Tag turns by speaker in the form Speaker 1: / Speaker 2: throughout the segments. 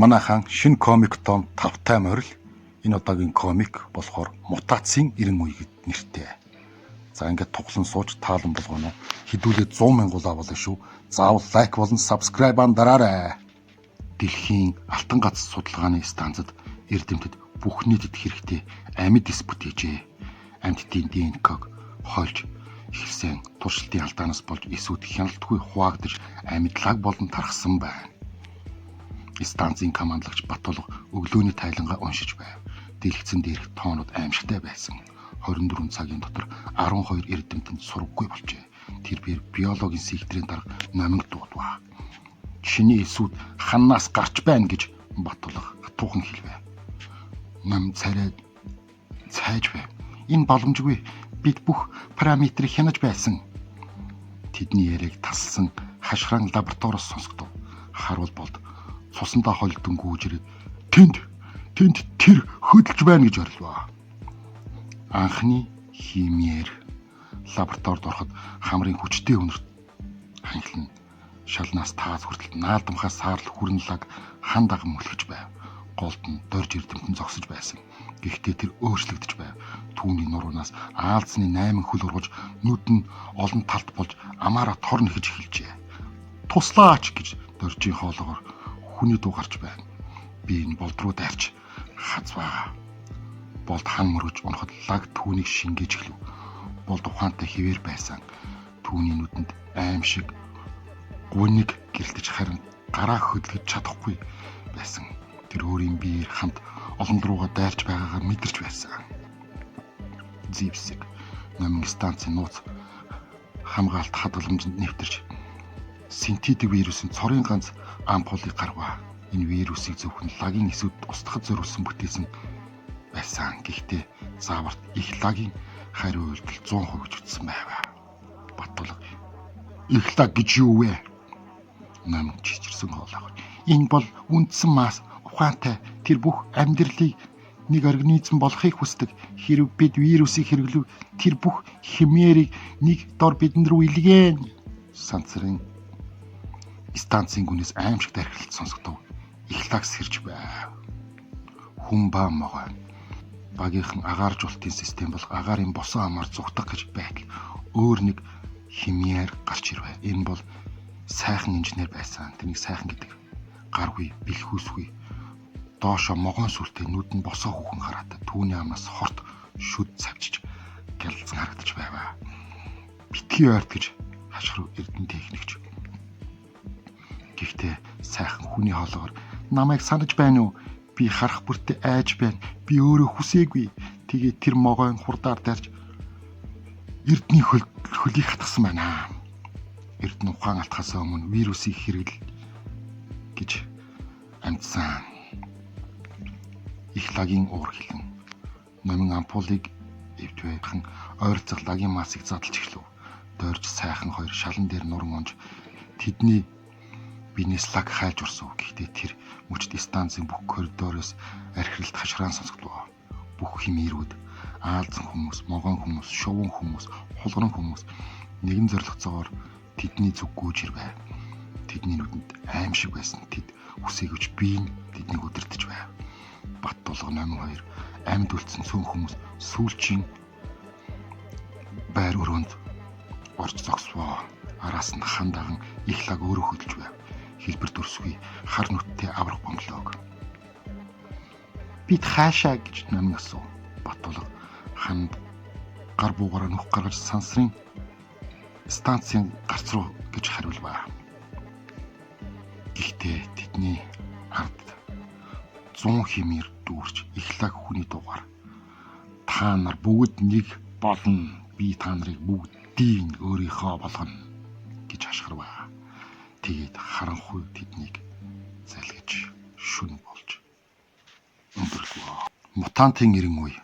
Speaker 1: манайхан шинэ комик том тавтай морил энэ удаагийн комик болохоор мутацийн 90 үе гэд нэртэй. За ингээд туглан сууж таалан болгоно. Хідүүлээ 100 мянган болно шүү. Заавал лайк болон сабскрайб дараарай. Дэлхийн алтан гац судалгааны станцад эрдэмтэд бүх нийтэд хэрэгтэй амьд диспут хийжээ. Амьтдын ДНК-г хольж ихсэн туршилтын алдаанаас болж эсүүд хяналтгүй хуваагдаж амьдлаг болон тархсан байна. Станцын командлагч Батулга өглөөний тайлангаа уншиж байв. Дэлгэцэн дээрх тоонууд аимшигтай байсан. 24 цагийн дотор 12 эрдэмтэнд сургаггүй болжээ. Тэр биологийн сэгтрийн дарга номинг дуудваа. Чиний эсүүд ханаас гарч байна гэж Батулга хатуухан хэлвэ. Ном царай цайж байв. Энэ боломжгүй. Бид бүх параметрийг хянаж байсан. Тэдний яриаг тассан хашхран лабораториос сонсогдов. Харуул болд цусандаа холдсон гүүжрээ тэнд тэр хөдөлж байна гэж орилваа. Анхны химиэр лабораторид ороход хамрын хүчтэй өнөрт ханхлан шалнаас таас хүртэл наалдамхаас саарл хүрнэлэг хан дагам мөлхөж байв. Голд нь дорж эрдэмтэн зогсож байсан. Гэхдээ тэр өөрчлөгдөж байв. Түүний нуруунаас аалзны 8 хөл ургаж нүд нь олон талд болж амаараа тор нэхэж эхэлжээ. Туслаач гэж доржийн хоолоогоор хүний дуу гарч байна. Би энэ болд руу дайрч хацваа. Болд хан мөрөж унахад лаг түүнийг шингээж эхлэв. Болд ухаантай хിവэр байсан. Түүний нүдэнд аимшиг гүнийг гэрэлтэж харин гараа хөдлөж чадахгүй байсан. Тэр өөрийн биеэр хамт олон руугаа дайрч байгаагаа мэдэрч байсан. Зивсэг номын станцын нууц хамгаалт хадгаламжинд нэвтэрч синтетик вирусын цорын ганц ампулыг гаргав. Энэ вирусыг зөвхөн лагийн эсүүд устгахад зориулсан бүтээсэн байсан. Гэхдээ зааварт их лагийн хариу үйлдэл 100% хүчсэн байв. Батулга их лаг гэж юу вэ? Нам чичирсэн хоолой. Энэ бол үндсэн мас ухаантай тэр бүх амьдралыг нэг организм болохыг хүсдэг. Хэрв бид вирусыг хэрэглэв тэр бүх химиэрийг нэг дор бидэнд рүү илгээн. Сансрын станцын гүнээс аимшигт архилт сонсогдов. Их лагс хэрж байв. Хүн ба могой. Багийнхан агааржуулалтын систем бол агаарын босон амаар зүгтах гэж байтал өөр нэг химиэр гарч ирвэ. Энэ бол сайхан инженер байсан. Тэнийг сайхан гэдэг гаргүй, бэлхүүсгүй. Доошо могоон сүртэй нүд нь босоо хүүхэн хараад түүний амнаас хорт шүд цавчиж гялцсан харагдаж байваа. Битгий ойрт гэж хашгирв эрдэнэ техникч. Гэхдээ сайхан хүний хоолоогоор намайг санаж байна уу? Би харах бүртээ айж байна. Би өөрөө хүсээгүй. Тэгээд тэр могойн хурдаар дайрч эрдний хөлийг хатгсан байна. Эрдэнэ ухаан алтхаас өмнө вирусыг хэрэглэл гэж амьдсан. Их лагийн уур хилэн номин ампулыг эвдвэхэн ойролцох лагийн масыг задлж эхлэв. Дойрж сайхан хоёр шалан дээр нуран онж тэдний бинээс лаг хайлж урсав. Гэхдээ тэр мөчд станцын бүх коридороос архиралт хашраан сонсогдов. Бүх химээрүүд, аалзан хүмүүс, могоон хүмүүс, шувуун хүмүүс, хулгарын хүмүүс нэгэн зорилгоцоогоор тэдний зүг гүйж ирвэ. Тэдний нүдэнд аимшиг байсан. Тэд хүсээгүйч бие нь тэднийг өдөртөж байв. Батулга номин 2 амьд үлдсэн цөөн хүмүүс сүүлчийн байр өрөөнд орж зогсвоо. Араас нь хан даган их лаг өөрөө хөдөлж байв. Хэлбэр дүрсгүй хар нүдтэй аврах бомлоог. Бид хаашаа гэж номин асуув. Батулга ханд гар буугараа нүх гаргаж сансрын станцын гарц руу гэж хариулваа. Гэхдээ тэдний ард 100 химээр дүүрч ихлаг хүний дугаар. Та нар бүгд нэг болно. Би та нарыг бүгдийг өөрийнхөө болгоно гэж хашгирваа. Тэгээд харанхуй тэднийг залгиж шүн болж өнгөрвөө. Мутантын 90 үе.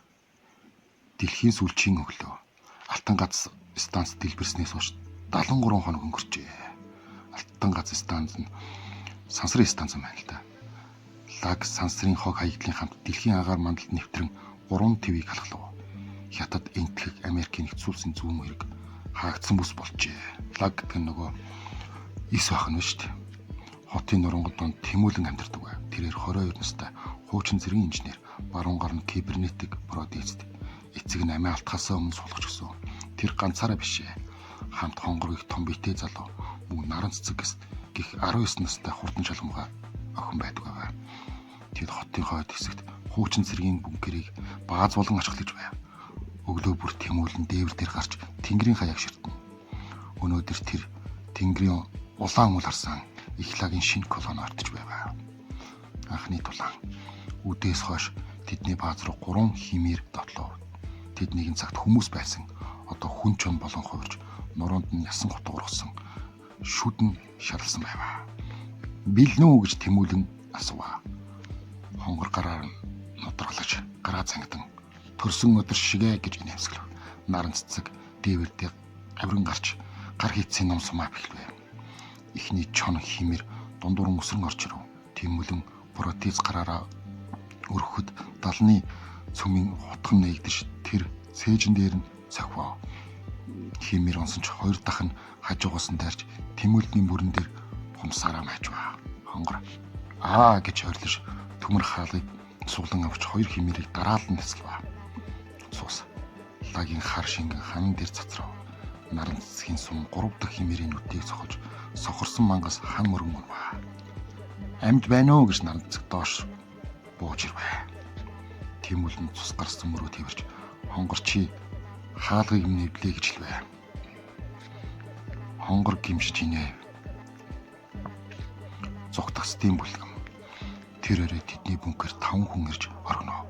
Speaker 1: Дэлхийн сүүлчийн өглөө. Алтан гац станц дэлбэрснээс хойш 73 хоног өнгөрчээ. Алтан гац станц нь сансрын станц юм байна л да. Лаг сансрын хог хаягдлын хамт дэлхийн агаар мандалд нэвтрэн 3 твийг халахлав. Хятад энтгэх Америкийн нэгдсэн улсын зүүн хэрэг хаагдсан бүс болжээ. Лаг гэдэг нь нөгөө 9 байх нь шүү дээ. хотын нурангууд донд тэмүүлэн амьдардаг байв. Тэрээр 22 настай хуучин цэргийн инженер, баруун гар нь кибернетик продюсер, эцэг нь амиа алтхаасаа өмнө суулгаж өгсөн. Тэр ганцаараа биш ээ. Хамт хонгор их том битэй залуу, мөн наран цэцэгс гих 19 настай хурдан шалгамгаа охин байдаг байв. Тэд хотын хойд хэсэгт хуучин цэргийн бункерийг бааз болон ашиглаж байв. Өглөө бүр тэмүүлэн дээвэр дээр гарч тэнгэрийн хаяг ширтэн. Өнөөдөр тэр тэнгэрийн улаан уул харсан их лагийн шинэ колони ортож байв. Анхны тулаан. Үдээс хойш тэдний бааз руу 3 химээр дотлоо. Тэд нэгэн цагт хүмүүс байсан. Одоо хүн чон болон хувирж нуруунд нь ясан хот ургасан. Шүдэн шаралсан байв. Билнүү гэж тэмүүлэн асууа. Хонгор гараар нь нодроглож гараа цангидан төрсөн өдөр шигэ гэж инээмсэглэв. Наран цэцэг дээвэрдээ авиран гарч гар хийцийн ном сумаа бэлвэ. Ихний чон химэр дундуур өсрөн орж ирв. Тэмүүлэн протез гараараа өрхөд далны цөмийн хутган нээгдэж тэр цээжин дээр нь цохвоо. Химэр онсон ч хоёр дахь нь хажуугаас нь дайрч тэмүүлний мөрөн дээр хумсаараа майжваа. Хонгор гэж ойрлож төмөр хаалгыг суулан авч хоёр химэрийг дараалан нэсгэлваа. Цус лагийн хар шингэн ханан дээр цацрав. Наран цэцгийн сум 3 дахь химэрийн нүдийг цохож сохорсон мангас хан мөрөн унваа. Амьд байна уу гэж наран цэцэг доош бууж ирвэ. Тэмүүлэн цус гарсан мөрөө тэрч хонгор чи хаалгыг нэвлээ гэж хэлвэ. Хонгор гимшиж инээ. Зогтгсдийн бүлгэм. Тэр өрөө тэдний бункер 5 хүн ирж оргиноо.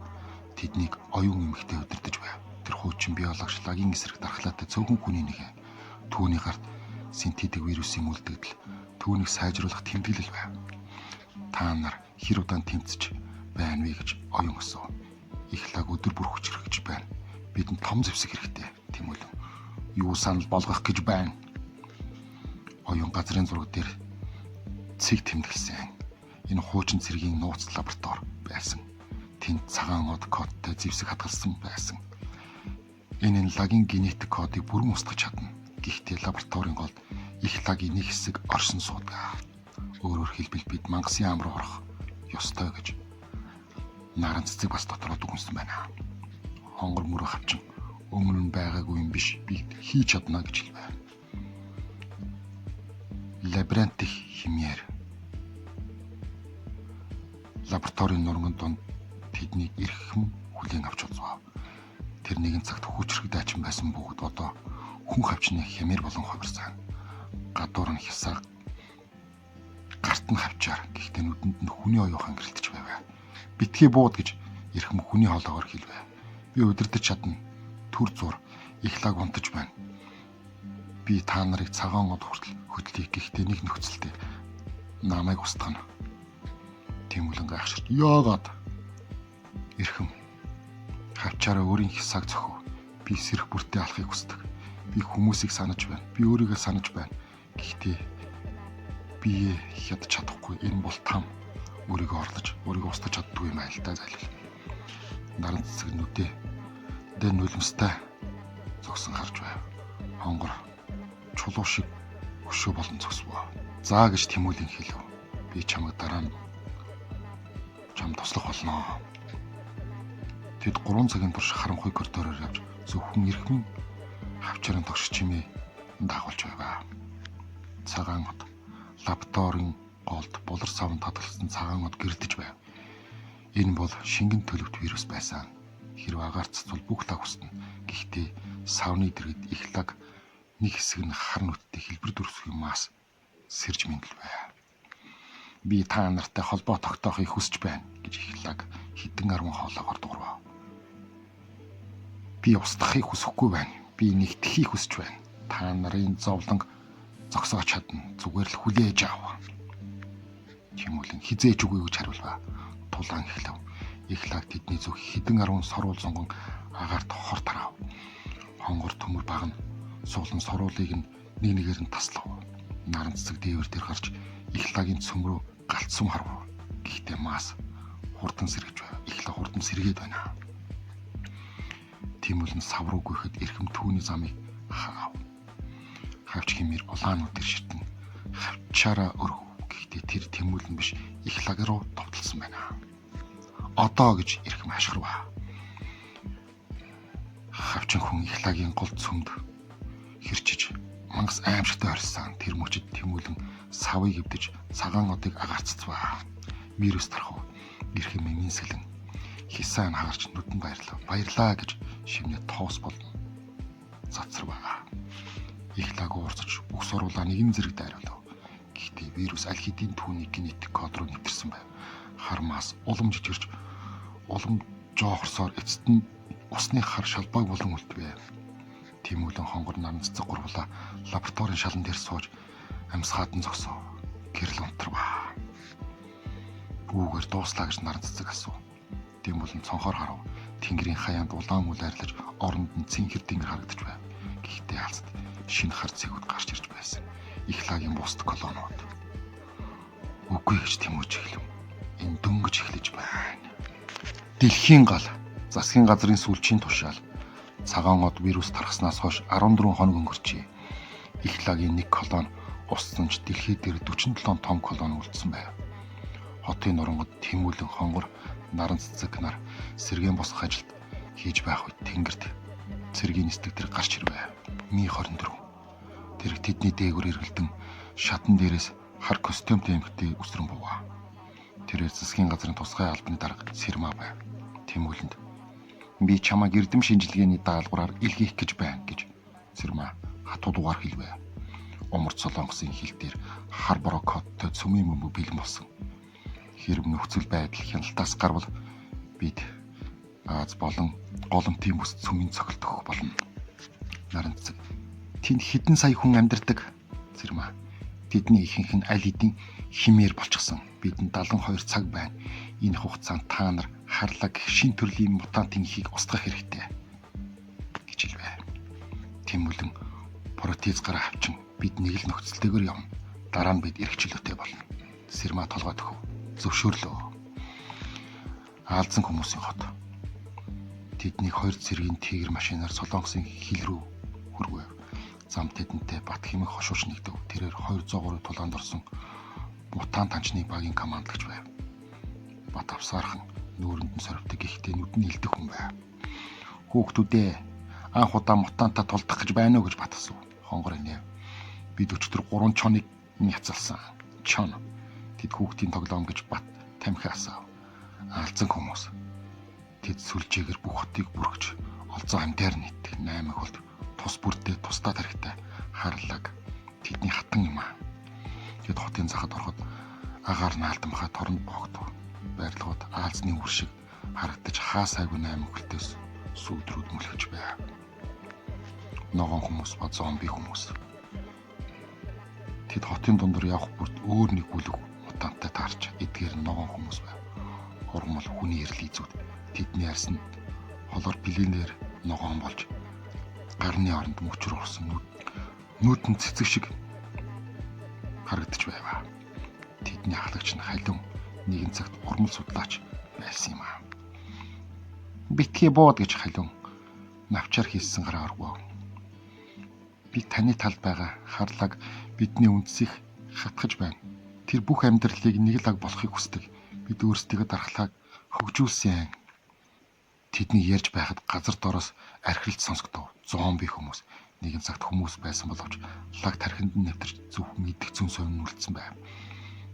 Speaker 1: Тэднийг оюун эмэгтэй удирдах байв. Тэр хуучин биологч лагийн эсрэг дархлаатай цөөхөн хүний нэг. Түүний гарт синтетик вирусын үлдэгдэл, түүнийг сайжруулах тэмдэглэл байв. Та нар хэр удаан тэмцэж байна вэ гэж оюун асуув. Их лаг өдөр бүр хүчрхэж байна. Бидэнд том зэвсэг хэрэгтэй. Тэмүүлэн. Юу санал болгох гэж байна? Оюун газрын зураг дээр цэг тэмдэглэсэн. Энэ хуучин цэргийн нууц лаборатори байсан. Тэнд цагаан од кодтай зэвсэг хадгалсан байсан. Энэ лагийн генетик кодыг бүрэн устгах чадна. Гэхдээ лабораторийн голд их лагийн нэг хэсэг оршин суудаг. Өөрөөр хэлбэл бид мангасын ам руу орох ёстой гэж наран цэцэг бас дотроо дүгнсэн байна. Хонгор мөрөө хавчин өмнө нь байгаагүй юм биш, би хийж чадна гэж хэлвэ. Лабиринтик химээр лабораторийн нурман донд тэднийг эрхэм хүлээн авч узваа. Тэр нэгэн цагт хүчрэг дайчин байсан бүгд одоо хүн хавчны хямэр болон хувирсан. Гадуур нь хясаа гарт нь хавчаар гэхдээ нүдэнд нь хүний оюухан гэрэлтэж байв. Битгий бууд гэж эрхэм хүний хоолоогоор хэлвэ. Би удирдах чадна. Түр зур их лаг унтаж байна. Би та нарыг цагаан од хүртэл хөдлөе гэхдээ нэг нөхцөлтэй намайг устгана. Тэмүүлэн гайхширч яагаад эрхэм хавчаараа өөрийн хисааг зөхөв. Би сэрх бүртээ алахыг хүсдэг. Би хүмүүсийг санаж байна. Би өөрийгөө санаж байна. Гэхдээ би хяд чадахгүй. Энэ бол там. Өөрийгөө орлож, өөрийгөө устгаж чаддгүй юм аа л да зайлвал. Наран цэцэг нүдээ дэн нулимстай зогсон харж байв. Хонгор чулуу шиг өшөө болон зогсвоо. За гэж тэмүүлэн хэлв. Би чамайг дараа нь чам туслах болно. Тэд 3 цагийн турш харанхуй коридороор явж зөвхөн эрхэм хавчрын тогш чимээ дагуулж байв. Цагаан од лабораторийн голд булар савнд хадгалсан цагаан од гэрэлтэж байв. Энэ бол шингэн төлөвт вирус байсан. Хэрвээ агаар цэцвэл бүх лаг устна. Гэхдээ савны дэргэд их лаг нэг хэсэг нь хар нүдтэй хэлбэр дүрсгийн мас сэрж мэндэлвэ. Би та нартай холбоо тогтоохыг хүсэж байна гэж их лаг хитэн 10 хоолоогоор дуурвав. Би устгахыг хүсэхгүй байна. Би нэгтгэхийг хүсэж байна. Та нарын зовлон зогсоож чадна. Зүгээр л хүлээж ав. Тэмүүлэн хизээж үгүй гэж хариулва. Тулаан эхлэв. Их лаг тэдний зүг хитэн 10 сорул сонгон агаарт хор тарав. Хонгор төмөр багна. Суулан соруулыг нь нэг нэгээр нь таслав. Наран цэцэг дээвэр дээр гарч их лагийн цөм рүү галцсан харв. Гэхдээ мас хурдан сэргэж байв. Их лаг хурдан сэргээд байна. Тэмүүлэн сав руу гүйхэд эрхэм түүний замыг хаав. Хавч химээр улаан нүдэр ширтэн хавчаараа өргөв. Гэхдээ тэр Тэмүүлэн биш их лаг руу товтлсон байна. Одоо гэж ирэх машхарва. Хавчин хүн их лагийн гол цөмд хэрчиж мангас аимшигтай орсон. Тэр мөчөд Тэмүүлэн савыг эвдэж цагаан одыг агаарццваа. Вирус тархав. Ирэх юм минсгэлэн хисaan хагарч нүдэн баярлаа гэж шивнээ тоос болно. Цацарваа. Их лаг уурцаж бүх сурвалаа нэгэн зэрэг дайруулав. Гэхдээ вирус аль хэдийн түүний генетик код руу нэвтэрсэн байв. Хармаас улам жижигэрч улам жоохорсоор эцэст нь усны хар шалбайг болон үлдвэ. Тэмүүлэн хонгор наран цэцэг гурвлаа лабораторийн шалан дээр сууж амьсгаад нь зогсов. Гэрэл унтарваа. Бүүгээр дууслаа гэж наран цэцэг асуув. Тэмүүлэн цонхоор харав. Тэнгэрийн хаяанд улаан үл арилж оронд нь цэнхэр тэнгэр харагдаж байв. Гэхдээ алцад шинэ хар цэгүүд гарч ирж байсан. Их лагийн бусд колонууд. Үгүй гэж Тэмүүлж эхлэв. Энэ дөнгөж эхлэж байна. Дэлхийн гал засгийн газрын сүүлчийн тушаал цагаан од вирус тархснаас хойш 14 хоног өнгөрчээ. Их лагийн нэг колон усцсанч дэлхийд дээр 47 том колон үлдсэн байв. Хотын нурангад Тэмүүлэн хонгор наран цэцэг нар сэргээн босгох ажилд хийж байх үед тэнгэрт цэргийн нисдэг тэр гарч ирвэ. Ми 24. Тэр тэдний дээгүүр эргэлдэн шатан дээрээс хар костюмтэй эмэгтэй өсрөн буваа. Тэрээр засгийн газрын тусгай албаны дарга Сэрма байв. Тэмүүлэнд би чамайг эрдэм шинжилгээний даалгавраар илгээх гэж байна гэж Сэрма хатуу дугаар хэлвэ. Умард солонгосын хил дээр хар брокоттой цөмийн мөмбө бэлэн болсон. Хэрэг нөхцөл байдал хяналтаас гарвал бид Аз болон голомтын бүс цөмийн цогтолдох болно. Наран цэцэг тэнд хэдэн сая хүн амьдардаг. Сэрма тэдний ихэнх нь аль хэдийн химээр болчихсон. Бидэнд 72 цаг байна. Энэ хугацаанд та нар харлаг шин төрлийн мутантын ихийг устгах хэрэгтэй гэж хэлвэ. Тэмүүлэн протез гараа авчин бид нэг л нөхцөлтэйгээр явна. Дараа нь бид эрх чөлөөтэй болно. Сэрма толгой төхөв. Зөвшөөрлөө. Аалзан хүмүүсийн хот. Тэднийг 2 цэргийн тигр машинаар солонгосын хил рүү хүргэв. Зам тэдэнтэй бат хэмэг хошууч нэгдэв. Тэрээр 203 тулаанд орсон мутант анчны багийн командлагч байв. Бат авсаархан нүүрэнд нь сорвдог гэхдээ нүд нь илдэх хүн байв. Хүүхдүүдээ анх удаа мутантаа тулдах гэж байна уу гэж бат асуув. Хонгор инээ. Бид өчтөр 3 чоныг няцалсан. Чон. Тэд хүүхдийн тоглоом гэж бат тамхи асаав. Аалзан хүмүүс. Тэд сүлжээгээр бүх хотыг бүргэж олзоо амьдаар нийтдэг 8 холд тус бүрдээ тусдаа тарихтай харлаг тэдний хатан юм аа. Тэд хотын захад ороход агаар наалдамхай торонд богдов. Байрлагууд аалзны үр шиг харагдаж хаа сайгүй 8 хөлтөөс сүүдрүүд мөлхөж байв. Ногоон хүмүүс ба зомби хүмүүс. Тэд хотын дундор явах бүрт өөр нэг бүлэг мутанттай таарч эдгээр ногоон хүмүүс байв. Ургамал хүний эрэл изүүд тэдний арьс нь холоор бэлэнээр ногоон болж гарны оронд мөчр урсан нүд нь цэцэг шиг харагдаж байв. Тэдний ахлагч нь халиун нэгэн цагт урмал судлаач байсан юм аа. Битгий бууд гэж халиун навчаар хийсэн гараа оргоо. Би таны талд байгаа харлаг бидний үндсийг хатгаж байна. Тэр бүх амьдралыг нэг лаг болохыг хүсдэг. Бид өөрсдийгөө дархлааг хөгжүүлсэн. Тэдний ярьж байхад газар доороос архилж сонсогдов. Зомби хүмүүс. Нэгэн цагт хүмүүс байсан боловч лаг тархинд нь нэвтэрч зөвхөн идэх зүүн совин үлдсэн байв.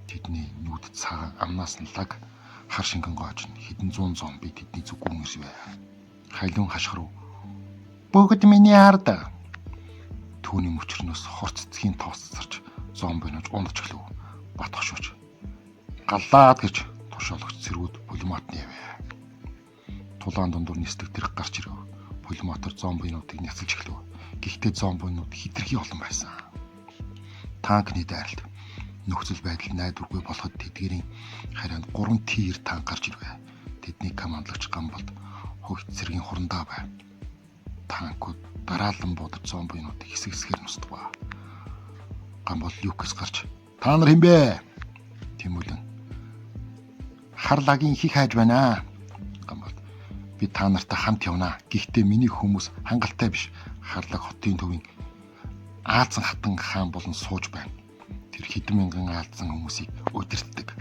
Speaker 1: Тэдний нүд цагаан амнаас нь лаг хар шингэн гоож хэдэн зуун зомби тэдний зүг гүн ирж байв. Халиун хашгирав. Бүгд миний ард. Түүний мөчрнөөс хорц цэцгийн тоос царч зомбинож унаж эхлэв. Бат хошууч. Галлаад гэж тушаалгач цэргүүд пулематны яваа. Тулаан дундуур нисдэг тэрэг гарч ирэв. Пулематор зомбинуудыг няцалж эхлэв. Гэхдээ зомбинууд хитрхи олон байсан. Танкны дайралт нөхцөл байдал найдваргүй болоход тэдгэрийн харьяанд 3 тир танк гарч ирвэ. Тэдний командлагч Гамболд хогт цэргийн хурандаа байв. Танкууд дараалан буудаж зомбинууд хэсэг хэсгээр нустгав. Гамбол Люкас гарч та нар хэм бэ? Тэмүүлэн харлагийн хих хайж байна. Гамбол би та нартай хамт явна. Гэхдээ миний хүмүүс хангалттай биш. Харлаг хотын төвийн Аазан хатан хаан болон сууж байна. Тэр хэдэн мянган алдсан хүмүүсийг удирддаг.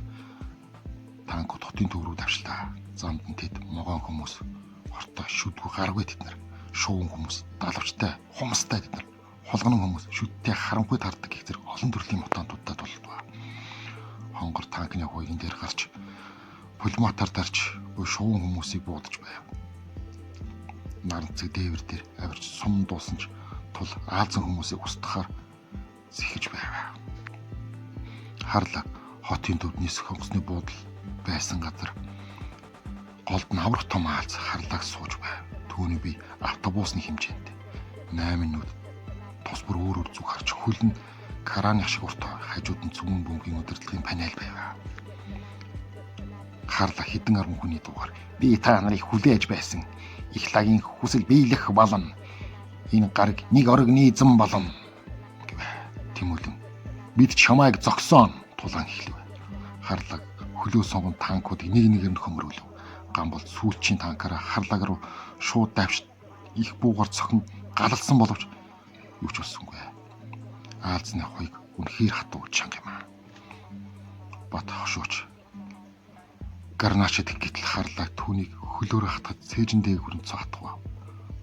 Speaker 1: Танкууд хотын төв рүү давчлаа. Замд нь тэд могоон хүмүүс, хортой шүдгүй гаргүй тэд нар, шуун хүмүүс, далавчтай, хумстай тэд нар, холгонон хүмүүс, шүдтэй харанхуй тардаг гэх зэрэг олон төрлийн мутантуудтай тулдва. Хонгор танкны хуугийн дээр гарч пулемотор дарж буй шуун хүмүүсийг буудаж байв. Наранцэг дээвэр дээр авирч сум дуусан ч тул аалзан хүмүүсийг устгахаар сэхэж байв. Харлаа хотын төвд нисэх онгоцны буудал байсан газар голд нь аврах том аалз харлаг сууж байв. Түүний бие автобусны хэмжээнд 8 минут тус бүр өөр зүг харж хөлн караны шиг урт хажууд нь цүмэн бөмбөгийн удирдлагын панел байв. Харлаа хідэн арван хүний дуугаар би та нарыг хүлээж байсан. Их лагийн хүсэл биелэх болно. Энэ гараг нэг организм болно гэв. Тэмүүлэн бид чамайг зогсоон тулаан эхлэв. Харлаг хөлөө сонгон танкуудыг нэг нэгээр нь хөмрүүлв. Ган бол сүүлчийн танкаараа харлаг руу шууд давж их буугаар цохин галалсан боловч юу ч болсонгүй. Аалзны хоёг үнэхээр хатуу чанга юм аа. Бат хошууч гарнаачд гэтэл харлаг түүнийг хөлөөрөө хатгаж цээжиндээ хүрэн цаатгав.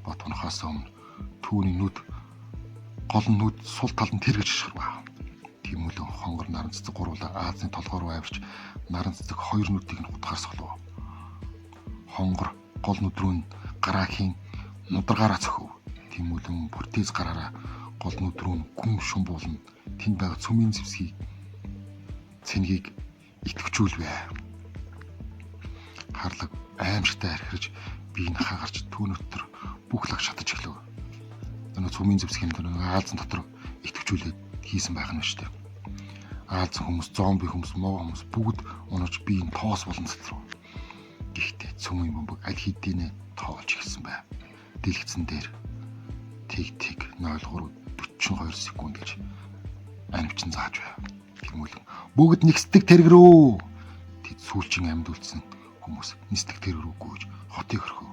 Speaker 1: Бат унахаас өмнө түүний нүд гол нүд сул талд нь тэргэж шарваа. Тэмүүлэн хонгор наран цэцэг гуруула Аазны толгоор руу авирч наран цэцэг хоёр нүдийг нь утгаар солов. Хонгор гол нүд рүү нь гараахийн нударгаараа цохив. Тэмүүлэн бүртээс гараараа гол нүд рүү нь гүн шумбуулна. Тэнд байгаа цөмийн зэвсгийг цэнгийг итгэвчүүлвэ. Харлаг аимшигтай архирж биеийг хаагарч түүнөтөр бүх лаг шатаж эхлэв. Энэ цөмийн зэвсгийн дээр Аалзан дотор итгэвчүүлээд хийсэн байх нь шүү дээ. Аалзан хүмүүс, зомби хүмүүс, муу хүмүүс бүгд унаж биеийн тоос болон цэцрв. Гэхдээ цөмийн бөмбөг аль хэдийнэ тоолж эхэлсэн байв. Дэлгэцэн дээр тэг 03 42 секунд гэж амьчин зааж байв. Тэгмүүлэн бүгд нэгсдэг тэргэрөө. Тэд сүүлчийн амьд үлдсэн хүмүүс нисдэг тэргэрөө гүйж хотыг хөрхөв.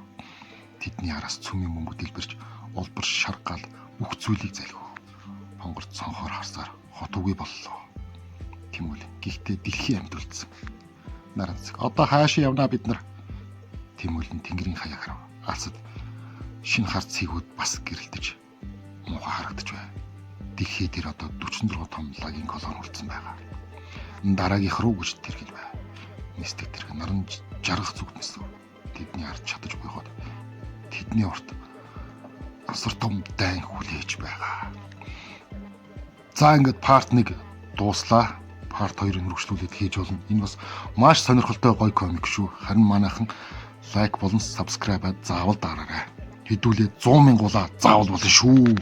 Speaker 1: Тэдний араас цөмийн бөмбөг дэлбэрч улбар шаргаал бүх зүйлийг залхив. Хонгор цонхоор харсаар хот үгүй боллоо. Тэмүүлэн гэхдээ дэлхийн амьд үлдсэн. Наранцэг одоо хаашаа явнаа бид нар? Тэмүүлэн тэнгэрийн хаяг харав. Алсад шинэ хар цэгүүд бас гэрэлтэж муухай харагдаж байв. Дэлхий дээр одоо 46 том лагийн колон үлдсэн байгаа. Дараагийнх руу гэж тэрхэл байв. Нисдэг тэрэг наран жаргах зүгт нисв. Тэдний ард чадаж буйгаад тэдний урт асар том дайн хүлээж байгаа. За ингээд part 1 дууслаа. Part 2-ыг үргэлжлүүлээд хийж болно. Энэ бас маш сонирхолтой гоё комик шүү. Харин манайхан лайк болон subscribe заавал дараарай. Хэдүүлээ 100,000 заавал болно шүү.